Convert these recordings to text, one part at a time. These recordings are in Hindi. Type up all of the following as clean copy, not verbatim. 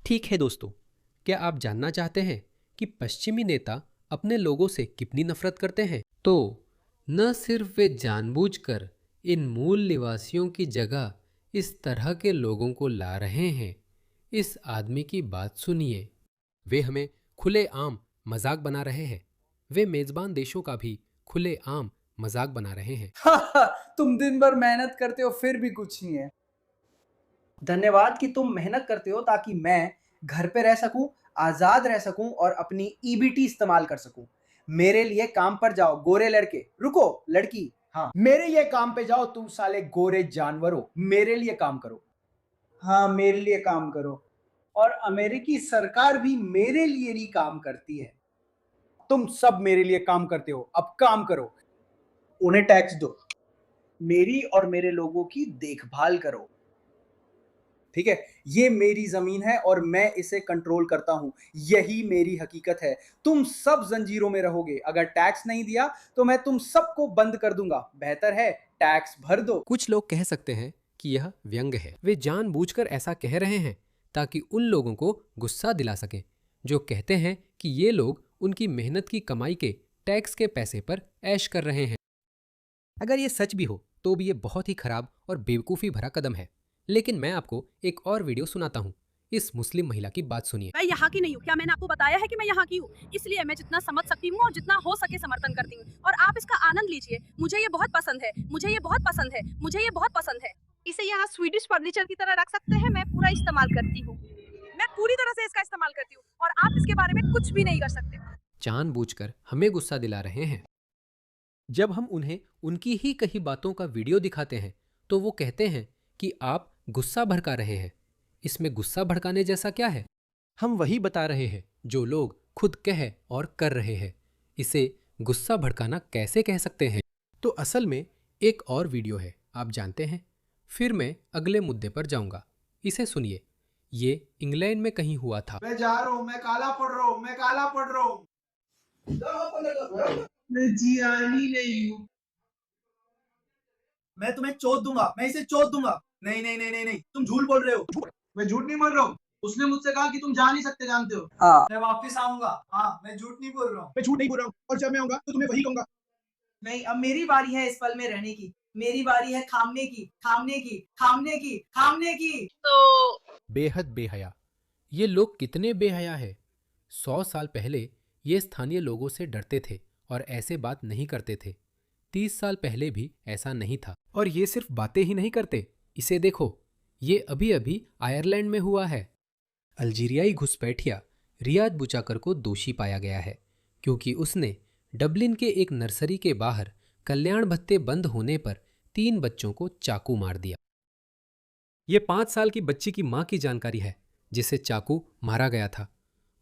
ठीक है दोस्तों, क्या आप जानना चाहते हैं कि पश्चिमी नेता अपने लोगों से कितनी नफरत करते हैं? तो न सिर्फ वे जानबूझकर इन मूल निवासियों की जगह इस तरह के लोगों को ला रहे हैं। इस आदमी की बात सुनिए। वे हमें खुलेआम मजाक बना रहे हैं। वे मेजबान देशों का भी खुलेआम मजाक बना रहे हैं। तुम दिन भर मेहनत करते हो फिर भी कुछ नहीं है। धन्यवाद कि तुम मेहनत करते हो ताकि मैं घर पे रह सकूं, आजाद रह सकूं और अपनी ईबीटी इस्तेमाल कर सकूं। मेरे लिए काम पर जाओ गोरे लड़के। रुको लड़की। हाँ, मेरे लिए काम पे जाओ तुम साले गोरे जानवरों, मेरे लिए काम करो। हाँ, मेरे लिए काम करो। और अमेरिकी सरकार भी मेरे लिए ही काम करती है। तुम सब मेरे लिए काम करते हो, अब काम करो। उन्हें टैक्स दो, मेरी और मेरे लोगों की देखभाल करो। ठीक है, ये मेरी जमीन है और मैं इसे कंट्रोल करता हूं। यही मेरी हकीकत है। तुम सब जंजीरों में रहोगे। अगर टैक्स नहीं दिया तो मैं तुम सबको बंद कर दूंगा। बेहतर है टैक्स भर दो। कुछ लोग कह सकते हैं कि यह व्यंग है। वे जानबूझकर ऐसा कह रहे हैं ताकि उन लोगों को गुस्सा दिला सकें जो कहते हैं कि ये लोग उनकी मेहनत की कमाई के टैक्स के पैसे पर ऐश कर रहे हैं। अगर ये सच भी हो तो भी ये बहुत ही खराब और बेवकूफ़ी भरा कदम है। लेकिन मैं आपको एक और वीडियो सुनाता हूँ। इस मुस्लिम महिला की बात सुनिए। मैं यहाँ की नहीं हूँ। क्या मैंने आपको बताया है कि मैं यहाँ की हूँ? इसलिए मैं जितना समझ सकती हूँ और जितना हो सके समर्थन करती हूँ और आप इसका आनंद लीजिए। मुझे ये बहुत पसंद है, मुझे ये बहुत पसंद है, मुझे ये बहुत पसंद है। इसे यहाँ स्वीडिश फर्नीचर की तरह रख सकते हैं। मैं पूरा इस्तेमाल करती हूँ, मैं पूरी तरह से इसका इस्तेमाल करती हूँ और आप इसके बारे में कुछ भी नहीं कर सकते। जानबूझकर हमें गुस्सा दिला रहे हैं। जब हम उन्हें उनकी ही कही बातों का वीडियो दिखाते हैं तो वो कहते हैं कि आप गुस्सा भड़का रहे हैं। इसमें गुस्सा भड़काने जैसा क्या है? हम वही बता रहे हैं जो लोग खुद कह और कर रहे हैं। इसे गुस्सा भड़काना कैसे कह सकते हैं? तो असल में एक और वीडियो है, आप जानते हैं। फिर मैं अगले मुद्दे पर जाऊंगा। इसे सुनिए। ये इंग्लैंड में कहीं हुआ था। मैं जा रहा हूँ, मैं काला पड़ रहा हूँ, मैं काला पड़ रहा हूँ। मैं जियानी नहीं हूँ। मैं तुम्हें चोद दूंगा, मैं इसे चोद दूंगा। नहीं नहीं नहीं नहीं नहीं, तुम झूठ बोल रहे हो। मैं झूठ नहीं बोल रहा हूँ। उसने मुझसे कहा कि तुम जा नहीं सकते, जानते हो। हाँ, मैं वापस आऊंगा। हाँ, मैं झूठ नहीं बोल रहा हूँ। मैं झूठ नहीं बोल रहा हूँ और जब मैं आऊंगा तो तुम्हें वही कहूंगा। नहीं, अब मेरी बारी है इस पल में रहने की। मेरी बारी है थामने की, थामने की, थामने की, थामने की। तो बेहद बेहया। ये लोग कितने बेहया है। 100 साल पहले ये स्थानीय लोगों से डरते थे और ऐसे बात नहीं करते थे। 30 साल पहले भी ऐसा नहीं था। और ये सिर्फ बातें ही नहीं करते। इसे देखो, ये अभी अभी आयरलैंड में हुआ है। अल्जीरियाई घुसपैठिया रियाद बुचाकर को दोषी पाया गया है क्योंकि उसने डबलिन के एक नर्सरी के बाहर कल्याण भत्ते बंद होने पर 3 बच्चों को चाकू मार दिया। ये 5 साल की बच्ची की मां की जानकारी है जिसे चाकू मारा गया था।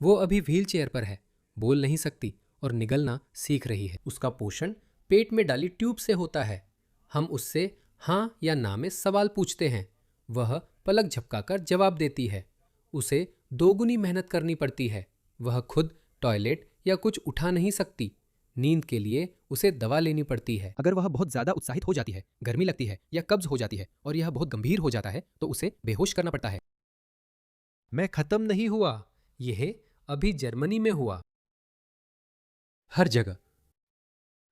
वो अभी व्हीलचेयर पर है, बोल नहीं सकती और निगलना सीख रही है। उसका पोषण पेट में डाली ट्यूब से होता है। हम उससे हाँ या ना में सवाल पूछते हैं, वह पलक झपकाकर जवाब देती है। उसे दोगुनी मेहनत करनी पड़ती है। वह खुद टॉयलेट या कुछ उठा नहीं सकती। नींद के लिए उसे दवा लेनी पड़ती है। अगर वह बहुत ज्यादा उत्साहित हो जाती है, गर्मी लगती है या कब्ज हो जाती है और यह बहुत गंभीर हो जाता है तो उसे बेहोश करना पड़ता है। मैं खत्म नहीं हुआ, यह अभी जर्मनी में हुआ। हर जगह।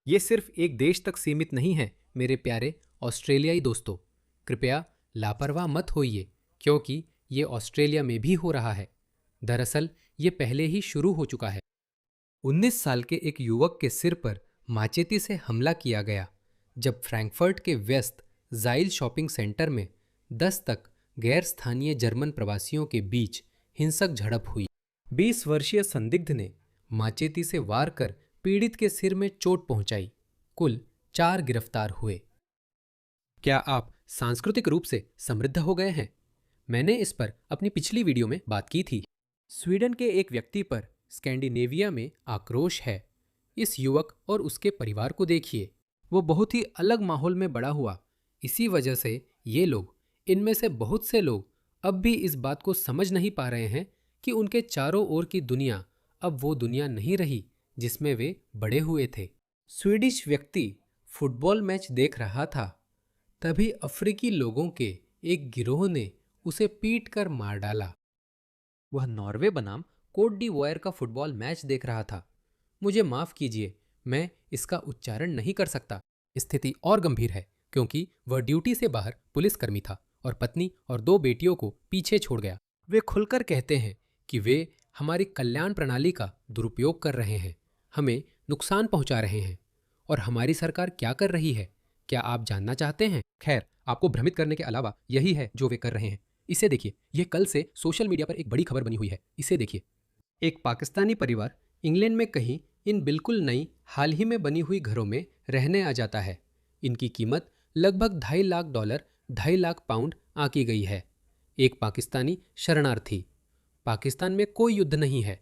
ये सिर्फ एक देश तक सीमित नहीं है मेरे प्यारे ऑस्ट्रेलियाई दोस्तों। कृपया लापरवाह मत होइए क्योंकि ये ऑस्ट्रेलिया में भी हो रहा है। दरअसल ये पहले ही शुरू हो चुका है। 19 साल के एक युवक के सिर पर माचेती से हमला किया गया जब फ्रैंकफर्ट के व्यस्त जाइल शॉपिंग सेंटर में 10 तक गैर स्थानीय जर्मन प्रवासियों के बीच हिंसक झड़प हुई। 20 वर्षीय संदिग्ध ने माचेती से वार कर पीड़ित के सिर में चोट पहुंचाई। कुल 4 गिरफ्तार हुए। क्या आप सांस्कृतिक रूप से समृद्ध हो गए हैं? मैंने इस पर अपनी पिछली वीडियो में बात की थी। स्वीडन के एक व्यक्ति पर स्कैंडिनेविया में आक्रोश है। इस युवक और उसके परिवार को देखिए। वो बहुत ही अलग माहौल में बड़ा हुआ। इसी वजह से ये लोग, इनमें से बहुत से लोग, अब भी इस बात को समझ नहीं पा रहे हैं कि उनके चारों ओर की दुनिया अब वो दुनिया नहीं रही जिसमें वे बड़े हुए थे। स्वीडिश व्यक्ति फुटबॉल मैच देख रहा था, तभी अफ्रीकी लोगों के एक गिरोह ने उसे पीट कर मार डाला। वह नॉर्वे बनाम कोट डी वॉयर का फुटबॉल मैच देख रहा था। मुझे माफ कीजिए, मैं इसका उच्चारण नहीं कर सकता। स्थिति और गंभीर है क्योंकि वह ड्यूटी से बाहर पुलिसकर्मी था और पत्नी और 2 बेटियों को पीछे छोड़ गया। वे खुलकर कहते हैं कि वे हमारी कल्याण प्रणाली का दुरुपयोग कर रहे हैं, हमें नुकसान पहुंचा रहे हैं। और हमारी सरकार क्या कर रही है, क्या आप जानना चाहते हैं? खैर, आपको भ्रमित करने के अलावा यही है जो वे कर रहे हैं। इसे देखिए, यह कल से सोशल मीडिया पर एक बड़ी खबर बनी हुई है। इसे देखिए। एक पाकिस्तानी परिवार इंग्लैंड में कहीं इन बिल्कुल नई हाल ही में बनी हुई घरों में रहने आ जाता है। इनकी कीमत लगभग $2.5 लाख, $2.5 लाख आंकी गई है। एक पाकिस्तानी शरणार्थी। पाकिस्तान में कोई युद्ध नहीं है,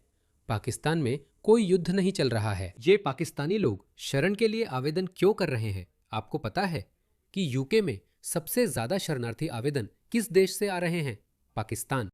पाकिस्तान में कोई युद्ध नहीं चल रहा है। ये पाकिस्तानी लोग शरण के लिए आवेदन क्यों कर रहे हैं? आपको पता है कि यूके में सबसे ज्यादा शरणार्थी आवेदन किस देश से आ रहे हैं? पाकिस्तान।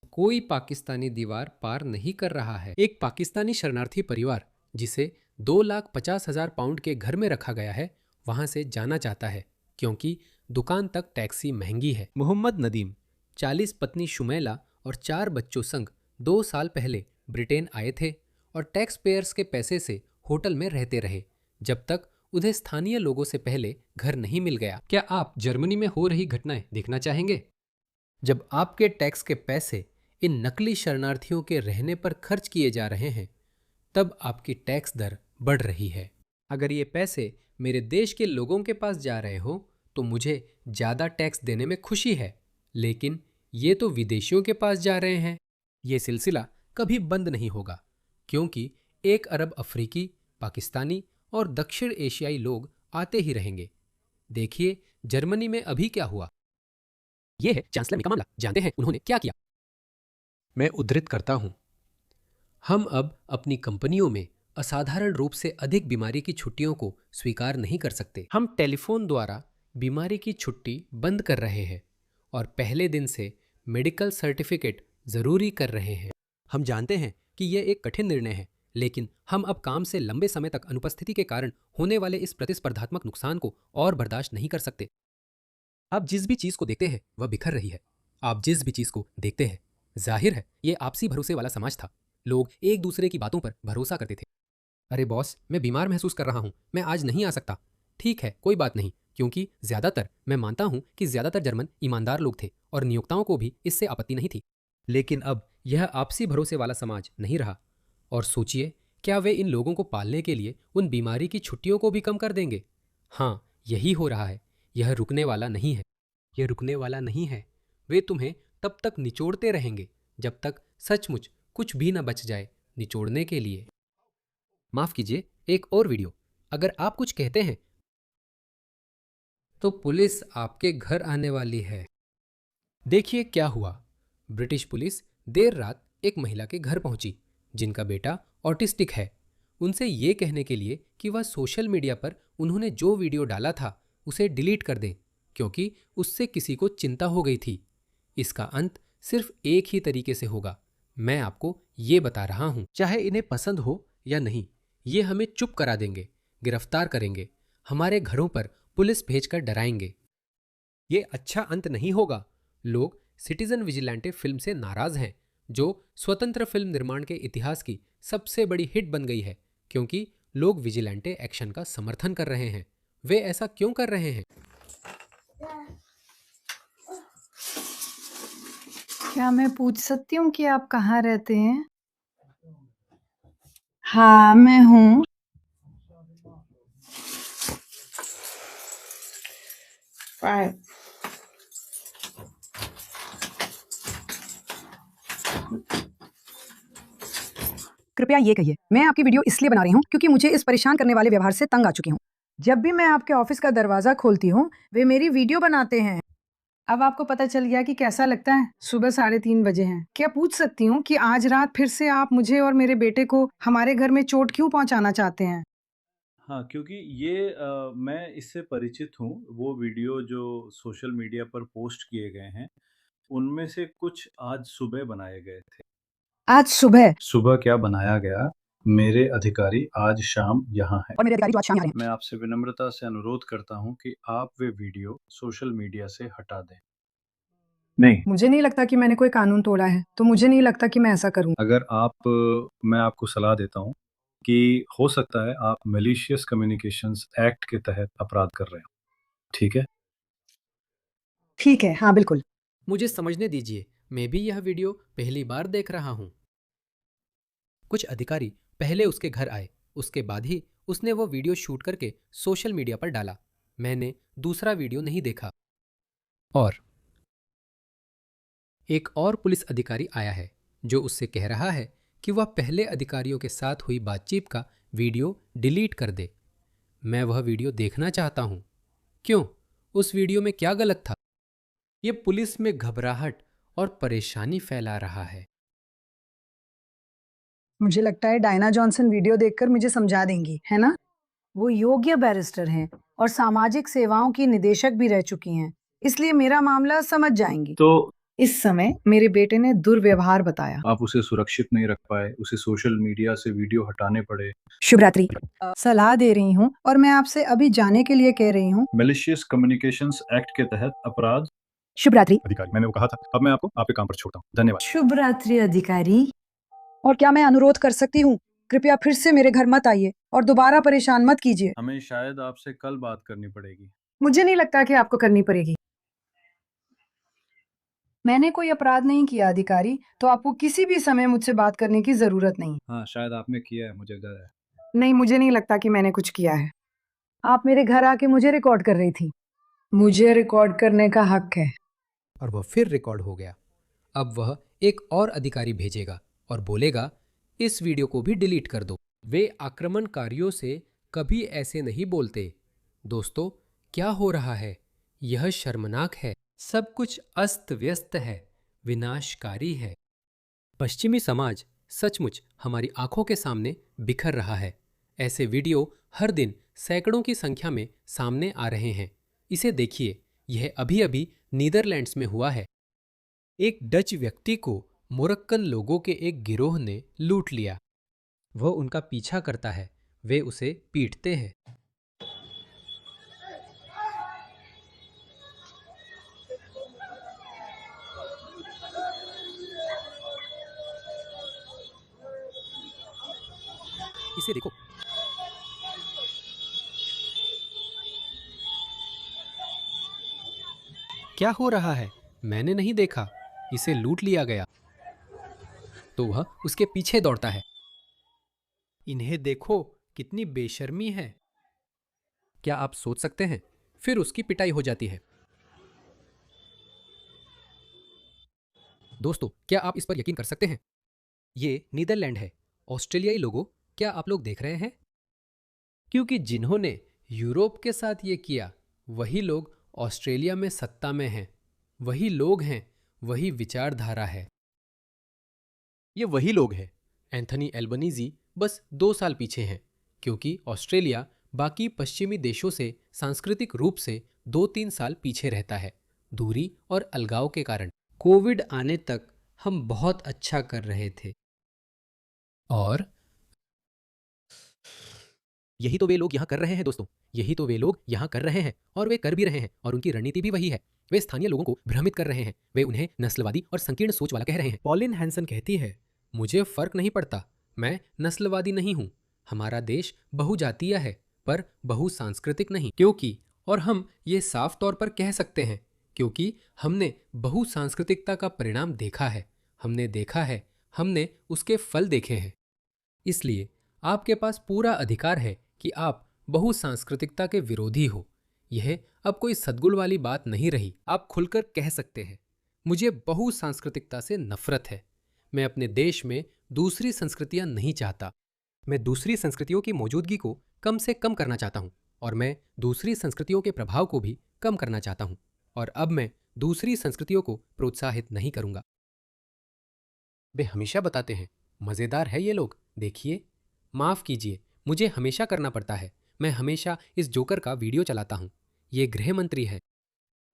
कोई पाकिस्तानी दीवार पार नहीं कर रहा है। एक पाकिस्तानी शरणार्थी परिवार जिसे £2,50,000 के घर में रखा गया है, वहां से जाना चाहता है क्योंकि दुकान तक टैक्सी महंगी है। मोहम्मद नदीम 40 पत्नी शुमैला और 4 बच्चों संग 2 साल पहले ब्रिटेन आए थे और टैक्स पेयर्स के पैसे से होटल में रहते रहे जब तक उन्हें स्थानीय लोगों से पहले घर नहीं मिल गया। क्या आप जर्मनी में हो रही घटनाएं देखना चाहेंगे? जब आपके टैक्स के पैसे इन नकली शरणार्थियों के रहने पर खर्च किए जा रहे हैं, तब आपकी टैक्स दर बढ़ रही है। अगर ये पैसे मेरे देश के लोगों के पास जा रहे हो तो मुझे ज़्यादा टैक्स देने में खुशी है, लेकिन ये तो विदेशियों के पास जा रहे हैं। ये सिलसिला कभी बंद नहीं होगा क्योंकि 1 अरब अफ्रीकी, पाकिस्तानी और दक्षिण एशियाई लोग आते ही रहेंगे। देखिए जर्मनी में अभी क्या हुआ। यह है चांसलर मे का मामला। जानते हैं उन्होंने क्या किया? मैं उद्धृत करता हूं। हम अब अपनी कंपनियों में असाधारण रूप से अधिक बीमारी की छुट्टियों को स्वीकार नहीं कर सकते। हम टेलीफोन द्वारा बीमारी की छुट्टी बंद कर रहे हैं और पहले दिन से मेडिकल सर्टिफिकेट जरूरी कर रहे हैं। हम जानते हैं कि यह एक कठिन निर्णय है, लेकिन हम अब काम से लंबे समय तक अनुपस्थिति के कारण होने वाले इस प्रतिस्पर्धात्मक नुकसान को और बर्दाश्त नहीं कर सकते। आप जिस भी चीज को देखते हैं वह बिखर रही है। आप जिस भी चीज को देखते हैं, जाहिर है ये आपसी भरोसे वाला समाज था। लोग एक दूसरे की बातों पर भरोसा करते थे। अरे बॉस, मैं बीमार महसूस कर रहा हूं, मैं आज नहीं आ सकता। ठीक है, कोई बात नहीं, क्योंकि मैं मानता हूं कि ज्यादातर जर्मन ईमानदार लोग थे और नियोक्ताओं को भी इससे आपत्ति नहीं थी। लेकिन अब यह आपसी भरोसे वाला समाज नहीं रहा। और सोचिए, क्या वे इन लोगों को पालने के लिए उन बीमारी की छुट्टियों को भी कम कर देंगे? हाँ, यही हो रहा है। यह रुकने वाला नहीं है। यह रुकने वाला नहीं है। वे तुम्हें तब तक निचोड़ते रहेंगे जब तक सचमुच कुछ भी न बच जाए निचोड़ने के लिए। माफ कीजिए, एक और वीडियो। अगर आप कुछ कहते हैं तो पुलिस आपके घर आने वाली है। देखिए क्या हुआ। ब्रिटिश पुलिस देर रात एक महिला के घर पहुंची जिनका बेटा ऑटिस्टिक है, उनसे ये कहने के लिए कि वह सोशल मीडिया पर उन्होंने जो वीडियो डाला था उसे डिलीट कर दें क्योंकि उससे किसी को चिंता हो गई थी। इसका अंत सिर्फ एक ही तरीके से होगा। मैं आपको ये बता रहा हूं, चाहे इन्हें पसंद हो या नहीं, ये हमें चुप करा देंगे, गिरफ्तार करेंगे, हमारे घरों पर पुलिस भेजकर डराएंगे। ये अच्छा अंत नहीं होगा। लोग सिटीजन विजिलेंटे फिल्म से नाराज हैं, जो स्वतंत्र फिल्म निर्माण के इतिहास की सबसे बड़ी हिट बन गई है क्योंकि लोग विजिलेंटे एक्शन का समर्थन कर रहे हैं। वे ऐसा क्यों कर रहे हैं? क्या मैं पूछ सकती हूँ कि आप कहाँ रहते हैं? हाँ, मैं हूँ। Right. कृपया ये कहिए, मैं आपकी वीडियो इसलिए बना रही हूँ क्योंकि मुझे इस परेशान करने वाले व्यवहार से तंग आ चुकी हूँ। जब भी मैं आपके ऑफिस का दरवाजा खोलती हूँ, वे मेरी वीडियो बनाते हैं। अब आपको पता चल गया कि कैसा लगता है। सुबह 3:30 बजे हैं। क्या पूछ सकती हूँ कि आज रात फिर से आप मुझे और मेरे बेटे को हमारे घर में चोट क्यों पहुँचाना चाहते हैं? हाँ, क्योंकि ये मैं इससे परिचित हूँ। वो वीडियो जो सोशल मीडिया पर पोस्ट किए गए हैं, उनमें से कुछ आज सुबह बनाए गए थे। आज सुबह? सुबह क्या बनाया गया? मेरे अधिकारी आज शाम यहाँ हैं। और मेरे अधिकारी तो आज शाम यहाँ रहे हैं। मैं आपसे विनम्रता से अनुरोध करता हूँ कि आप वे वीडियो सोशल मीडिया से हटा दें। नहीं, मुझे नहीं लगता कि मैंने कोई कानून तोड़ा है, तो मुझे नहीं लगता कि मैं ऐसा करूँ। अगर मैं आपको सलाह देता हूँ कि हो सकता है आप मैलिशियस कम्युनिकेशंस एक्ट के तहत अपराध कर रहे हो, ठीक है? ठीक है, हाँ बिल्कुल। मुझे समझने दीजिए, मैं भी यह वीडियो पहली बार देख रहा हूँ। कुछ अधिकारी पहले उसके घर आए, उसके बाद ही उसने वो वीडियो शूट करके सोशल मीडिया पर डाला। मैंने दूसरा वीडियो नहीं देखा। और एक और पुलिस अधिकारी आया है जो उससे कह रहा है कि वह पहले अधिकारियों के साथ हुई बातचीत का वीडियो डिलीट कर दे। मैं वह वीडियो देखना चाहता हूँ। क्यों? उस वीडियो में क्या गलत था? ये पुलिस में घबराहट और परेशानी फैला रहा है। मुझे लगता है डायना जॉनसन वीडियो देखकर मुझे समझा देंगी, है ना? वो योग्य बैरिस्टर हैं और सामाजिक सेवाओं की निदेशक भी रह चुकी हैं, इसलिए मेरा मामला समझ जाएंगी। तो इस समय मेरे बेटे ने दुर्व्यवहार बताया। आप उसे सुरक्षित नहीं रख पाए, उसे सोशल मीडिया से वीडियो हटाने पड़े। शुभ रात्रि। सलाह दे रही हूँ और मैं आपसे अभी जाने के लिए कह रही हूँ। मैलिशियस कम्युनिकेशंस एक्ट के तहत अपराध। शुभ रात्रि। अधिकारी, मैंने वो कहा था। अब मैं आपको आपके काम पर छोड़ता हूँ। धन्यवाद। शुभ रात्रि अधिकारी। और क्या मैं अनुरोध कर सकती हूँ, कृपया फिर से मेरे घर मत आइए और दोबारा परेशान मत कीजिए। हमें शायद आपसे कल बात करनी पड़ेगी। मुझे नहीं लगता कि आपको करनी पड़ेगी। मैंने कोई अपराध नहीं किया अधिकारी, तो आपको किसी भी समय मुझसे बात करने की जरूरत नहीं। हाँ, शायद आपने किया है, मुझे डर है। नहीं, मुझे नहीं लगता कि मैंने कुछ किया है। आप मेरे घर आके मुझे रिकॉर्ड कर रही थी। मुझे रिकॉर्ड करने का हक है। और वह फिर रिकॉर्ड हो गया। अब वह एक और अधिकारी भेजेगा और बोलेगा, इस वीडियो को भी डिलीट कर दो। वे आक्रमणकारियों से कभी ऐसे नहीं बोलते। दोस्तों, क्या हो रहा है? यह शर्मनाक है। सब कुछ अस्त व्यस्त है, विनाशकारी है। पश्चिमी समाज सचमुच हमारी आंखों के सामने बिखर रहा है। ऐसे वीडियो हर दिन सैकड़ों की संख्या में सामने आ रहे हैं। इसे देखिए, यह अभी अभी नीदरलैंड्स में हुआ है। एक डच व्यक्ति को मोरक्कन लोगों के एक गिरोह ने लूट लिया। वह उनका पीछा करता है, वे उसे पीटते हैं। इसे देखो। क्या हो रहा है? मैंने नहीं देखा। इसे लूट लिया गया। तो वह उसके पीछे दौड़ता है। इन्हें देखो, कितनी बेशर्मी है। क्या आप सोच सकते हैं? फिर उसकी पिटाई हो जाती है। दोस्तों, क्या आप इस पर यकीन कर सकते हैं? ये नीदरलैंड है। ऑस्ट्रेलियाई लोगों, क्या आप लोग देख रहे हैं? क्योंकि जिन्होंने यूरोप के साथ ये किया, वही लोग ऑस्ट्रेलिया में सत्ता में हैं। वही लोग हैं, वही विचारधारा है। ये वही लोग हैं। एंथनी एल्बनीज़ी बस 2 साल पीछे हैं, क्योंकि ऑस्ट्रेलिया बाकी पश्चिमी देशों से सांस्कृतिक रूप से 2-3 साल पीछे रहता है, दूरी और अलगाव के कारण। कोविड आने तक हम बहुत अच्छा कर रहे थे। और यही तो वे लोग यहाँ कर रहे हैं दोस्तों। यही तो वे लोग यहाँ कर रहे हैं और वे कर भी रहे हैं, और उनकी रणनीति भी वही है। वे स्थानीय लोगों को भ्रमित कर रहे हैं। वे उन्हें नस्लवादी और संकीर्ण सोच वाला कह रहे हैं। पॉलिन हैंसन कहती है, मुझे फर्क नहीं पड़ता, मैं नस्लवादी नहीं हूँ। हमारा देश बहुजातीय है, पर बहुसांस्कृतिक नहीं। क्योंकि, और हम ये साफ तौर पर कह सकते हैं, क्योंकि हमने बहुसांस्कृतिकता का परिणाम देखा है। हमने देखा है, हमने उसके फल देखे हैं। इसलिए आपके पास पूरा अधिकार है कि आप बहुसांस्कृतिकता के विरोधी हो। यह अब कोई सद्गुण वाली बात नहीं रही। आप खुलकर कह सकते हैं, मुझे बहुसांस्कृतिकता से नफरत है। मैं अपने देश में दूसरी संस्कृतियां नहीं चाहता। मैं दूसरी संस्कृतियों की मौजूदगी को कम से कम करना चाहता हूं, और मैं दूसरी संस्कृतियों के प्रभाव को भी कम करना चाहता हूं। और अब मैं दूसरी संस्कृतियों को प्रोत्साहित नहीं करूंगा। वे हमेशा बताते हैं, मजेदार है ये लोग, देखिए। माफ कीजिए, मुझे हमेशा करना पड़ता है। मैं हमेशा इस जोकर का वीडियो चलाता हूं। ये गृह मंत्री है।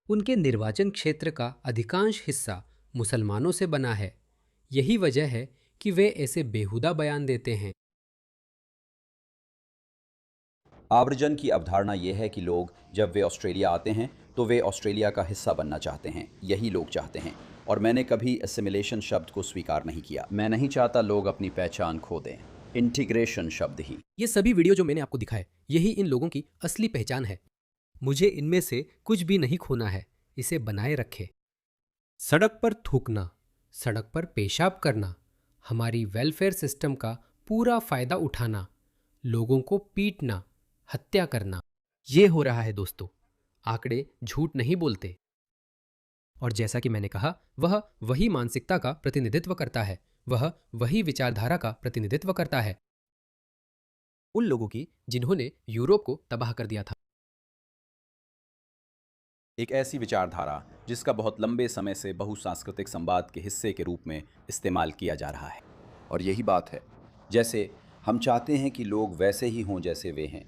उनके निर्वाचन क्षेत्र का अधिकांश हिस्सा मुसलमानों से बना है। यही वजह है कि वे ऐसे बेहुदा बयान देते हैं। आवर्जन की अवधारणा ये है कि लोग जब वे ऑस्ट्रेलिया आते हैं तो वे ऑस्ट्रेलिया का हिस्सा बनना चाहते हैं, यही लोग चाहते हैं। और मैंने कभी एसिमिलेशन शब्द को स्वीकार नहीं किया। मैं नहीं चाहता लोग अपनी पहचान खो दें। इंटीग्रेशन शब्द ही। ये सभी वीडियो जो मैंने आपको दिखाए, यही इन लोगों की असली पहचान है। मुझे इनमें से कुछ भी नहीं खोना है, इसे बनाए रखे। सड़क पर थूकना, सड़क पर पेशाब करना, हमारी वेलफेयर सिस्टम का पूरा फायदा उठाना, लोगों को पीटना, हत्या करना, ये हो रहा है दोस्तों। आंकड़े झूठ नहीं बोलते। और जैसा कि मैंने कहा, वह वही मानसिकता का प्रतिनिधित्व करता है, वह वही विचारधारा का प्रतिनिधित्व करता है उन लोगों की जिन्होंने यूरोप को तबाह कर दिया था। एक ऐसी विचारधारा जिसका बहुत लंबे समय से बहुसांस्कृतिक संवाद के हिस्से के रूप में इस्तेमाल किया जा रहा है। और यही बात है, जैसे हम चाहते हैं कि लोग वैसे ही हों जैसे वे हैं।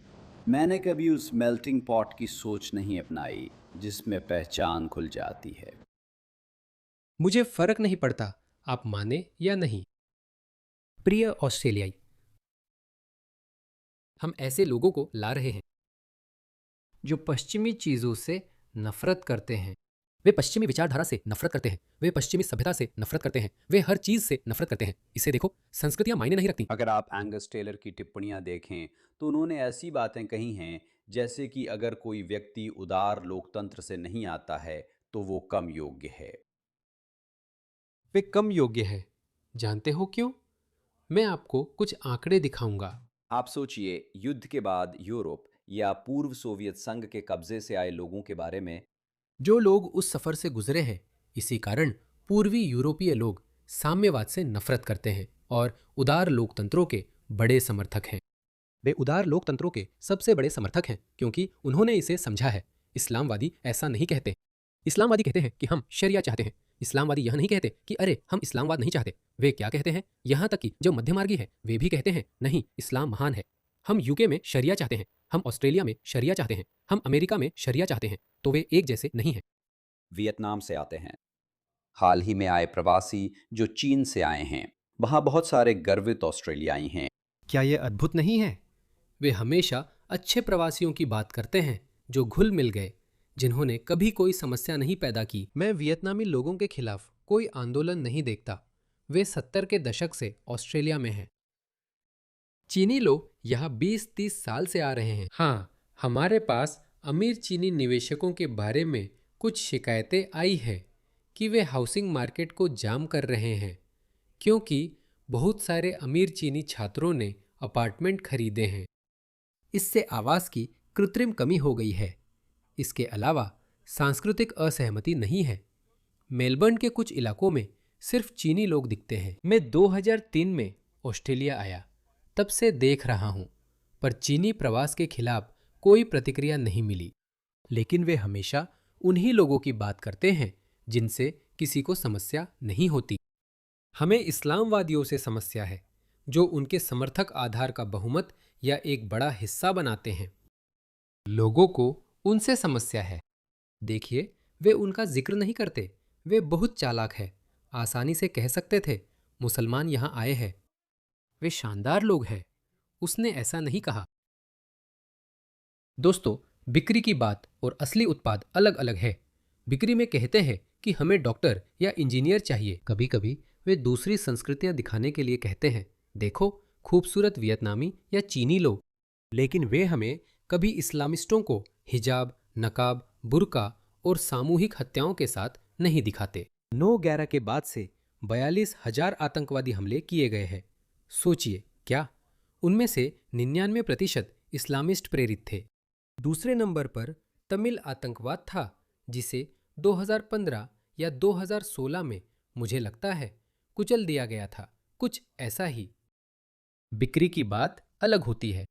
मैंने कभी उस मेल्टिंग पॉट की सोच नहीं अपनाई जिसमें पहचान खुल जाती है। मुझे फर्क नहीं पड़ता आप माने या नहीं। प्रिय ऑस्ट्रेलियाई, हम ऐसे लोगों को ला रहे हैं जो पश्चिमी चीजों से नफरत करते हैं। वे पश्चिमी विचारधारा से नफरत करते हैं, वे पश्चिमी सभ्यता से नफरत करते हैं, वे हर चीज से नफरत करते हैं। इसे देखो, संस्कृतियां मायने नहीं रखती। अगर आप एंगस टेलर की टिप्पणियां देखें तो उन्होंने ऐसी बातें कही हैं जैसे कि अगर कोई व्यक्ति उदार लोकतंत्र से नहीं आता है तो वो कम योग्य है। वे कम योग्य है। जानते हो क्यों? मैं आपको कुछ आंकड़े दिखाऊंगा। आप सोचिए, युद्ध के बाद यूरोप या पूर्व सोवियत संघ के कब्जे से आए लोगों के बारे में। जो लोग उस सफर से गुजरे हैं, इसी कारण पूर्वी यूरोपीय लोग साम्यवाद से नफरत करते हैं और उदार लोकतंत्रों के बड़े समर्थक हैं। वे उदार लोकतंत्रों के सबसे बड़े समर्थक हैं क्योंकि उन्होंने इसे समझा है। इस्लामवादी ऐसा नहीं कहते। इस्लामवादी कहते हैं कि हम शरिया चाहते हैं। इस्लामवादी यह नहीं कहते कि अरे हम इस्लामवाद नहीं चाहते। वे क्या कहते हैं? यहाँ तक कि जो मध्यमार्गी है वे भी कहते हैं नहीं, इस्लाम महान है। हम यूके में शरिया चाहते हैं, हम ऑस्ट्रेलिया में शरिया चाहते हैं, हम अमेरिका में शरिया चाहते हैं। तो वे एक जैसे नहीं हैं। वियतनाम से आते हैं, हाल ही में आए प्रवासी जो चीन से आए हैं, वहाँ बहुत सारे गर्वित ऑस्ट्रेलियाई हैं। क्या ये अद्भुत नहीं है? वे हमेशा अच्छे प्रवासियों की बात करते हैं जो घुल मिल गए, जिन्होंने कभी कोई समस्या नहीं पैदा की। मैं वियतनामी लोगों के खिलाफ कोई आंदोलन नहीं देखता। वे 70 के दशक से ऑस्ट्रेलिया में हैं। चीनी लोग यहाँ 20-30 साल से आ रहे हैं। हाँ, हमारे पास अमीर चीनी निवेशकों के बारे में कुछ शिकायतें आई हैं कि वे हाउसिंग मार्केट को जाम कर रहे हैं क्योंकि बहुत सारे अमीर चीनी छात्रों ने अपार्टमेंट खरीदे हैं। इससे आवास की कृत्रिम कमी हो गई है। इसके अलावा सांस्कृतिक असहमति नहीं है। मेलबर्न के कुछ इलाकों में सिर्फ चीनी लोग दिखते हैं। मैं 2003 में ऑस्ट्रेलिया आया, तब से देख रहा हूं, पर चीनी प्रवास के खिलाफ कोई प्रतिक्रिया नहीं मिली। लेकिन वे हमेशा उन्हीं लोगों की बात करते हैं जिनसे किसी को समस्या नहीं होती। हमें इस्लामवादियों से समस्या है जो उनके समर्थक आधार का बहुमत या एक बड़ा हिस्सा बनाते हैं। लोगों को उनसे समस्या है। देखिए, वे उनका जिक्र नहीं करते। वे बहुत चालाक है, आसानी से कह सकते थे मुसलमान यहाँ आए हैं। वे शानदार लोग हैं। उसने ऐसा नहीं कहा। दोस्तों, बिक्री की बात और असली उत्पाद अलग अलग है। बिक्री में कहते हैं कि हमें डॉक्टर या इंजीनियर चाहिए। कभी कभी वे दूसरी संस्कृतियां दिखाने के लिए कहते हैं, देखो खूबसूरत वियतनामी या चीनी लोग। लेकिन वे हमें कभी इस्लामिस्टों को हिजाब, नकाब, बुर्का और सामूहिक हत्याओं के साथ नहीं दिखाते। 9/11 के बाद से 42,000 आतंकवादी हमले किए गए हैं। सोचिए, क्या उनमें से 99% इस्लामिस्ट प्रेरित थे? दूसरे नंबर पर तमिल आतंकवाद था, जिसे 2015 या 2016 में, मुझे लगता है, कुचल दिया गया था। कुछ ऐसा ही। बिक्री की बात अलग होती है।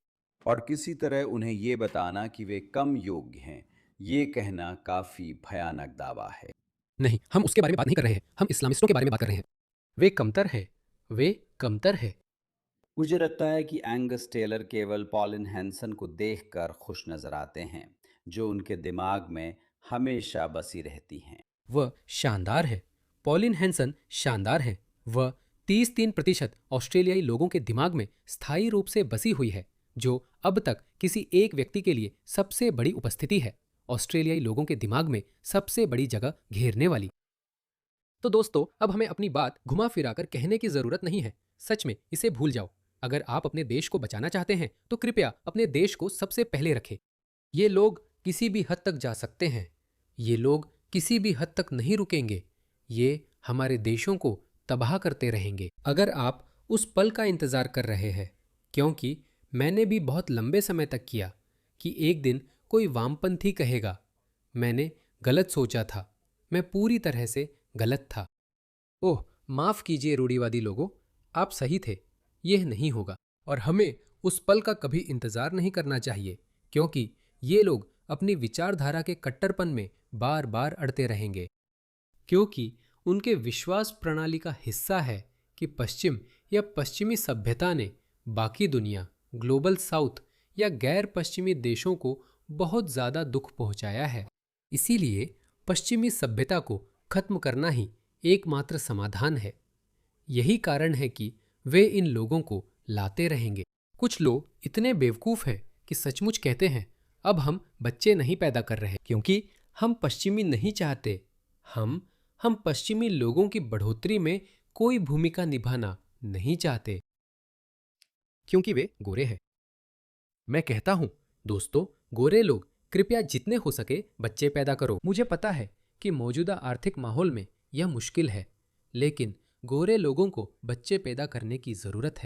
और किसी तरह उन्हें ये बताना कि वे कम योग्य हैं, ये कहना काफी भयानक दावा है। नहीं, हम उसके बारे में बात नहीं कर रहे हैं। हम इस्लामिस्टों के बारे में बात कर रहे हैं। वे कमतर हैं। वे कमतर हैं। मुझे लगता है कि एंगस टेलर केवल पॉलिन हैंसन को देखकर खुश नजर आते हैं, जो उनके दिमाग में हमेशा बसी रहती हैं। वह शानदार है। पॉलिन हैंसन शानदार है। वह 33% ऑस्ट्रेलियाई लोगों के दिमाग में स्थायी रूप से बसी हुई है। जो अब तक किसी एक व्यक्ति के लिए सबसे बड़ी उपस्थिति है, ऑस्ट्रेलियाई लोगों के दिमाग में सबसे बड़ी जगह घेरने वाली। तो दोस्तों, अब हमें अपनी बात घुमा फिराकर कहने की जरूरत नहीं है। सच में इसे भूल जाओ। अगर आप अपने देश को बचाना चाहते हैं तो कृपया अपने देश को सबसे पहले रखें। ये लोग किसी भी हद तक जा सकते हैं, ये लोग किसी भी हद तक नहीं रुकेंगे, ये हमारे देशों को तबाह करते रहेंगे। अगर आप उस पल का इंतजार कर रहे हैं, क्योंकि मैंने भी बहुत लंबे समय तक किया कि एक दिन कोई वामपंथी कहेगा मैंने गलत सोचा था, मैं पूरी तरह से गलत था। ओह माफ कीजिए रूढ़िवादी लोगों, आप सही थे, यह नहीं होगा। और हमें उस पल का कभी इंतजार नहीं करना चाहिए, क्योंकि ये लोग अपनी विचारधारा के कट्टरपन में बार बार अड़ते रहेंगे, क्योंकि उनके विश्वास प्रणाली का हिस्सा है कि पश्चिम या पश्चिमी सभ्यता ने बाकी दुनिया, ग्लोबल साउथ या गैर पश्चिमी देशों को बहुत ज़्यादा दुख पहुंचाया है। इसीलिए पश्चिमी सभ्यता को खत्म करना ही एकमात्र समाधान है। यही कारण है कि वे इन लोगों को लाते रहेंगे। कुछ लोग इतने बेवकूफ़ हैं कि सचमुच कहते हैं अब हम बच्चे नहीं पैदा कर रहे क्योंकि हम पश्चिमी नहीं चाहते। हम पश्चिमी लोगों की बढ़ोतरी में कोई भूमिका निभाना नहीं चाहते, क्योंकि वे गोरे हैं। मैं कहता हूं दोस्तों, गोरे लोग कृपया जितने हो सके बच्चे पैदा करो। मुझे पता है कि मौजूदा आर्थिक माहौल में यह मुश्किल है, लेकिन गोरे लोगों को बच्चे पैदा करने की ज़रूरत है।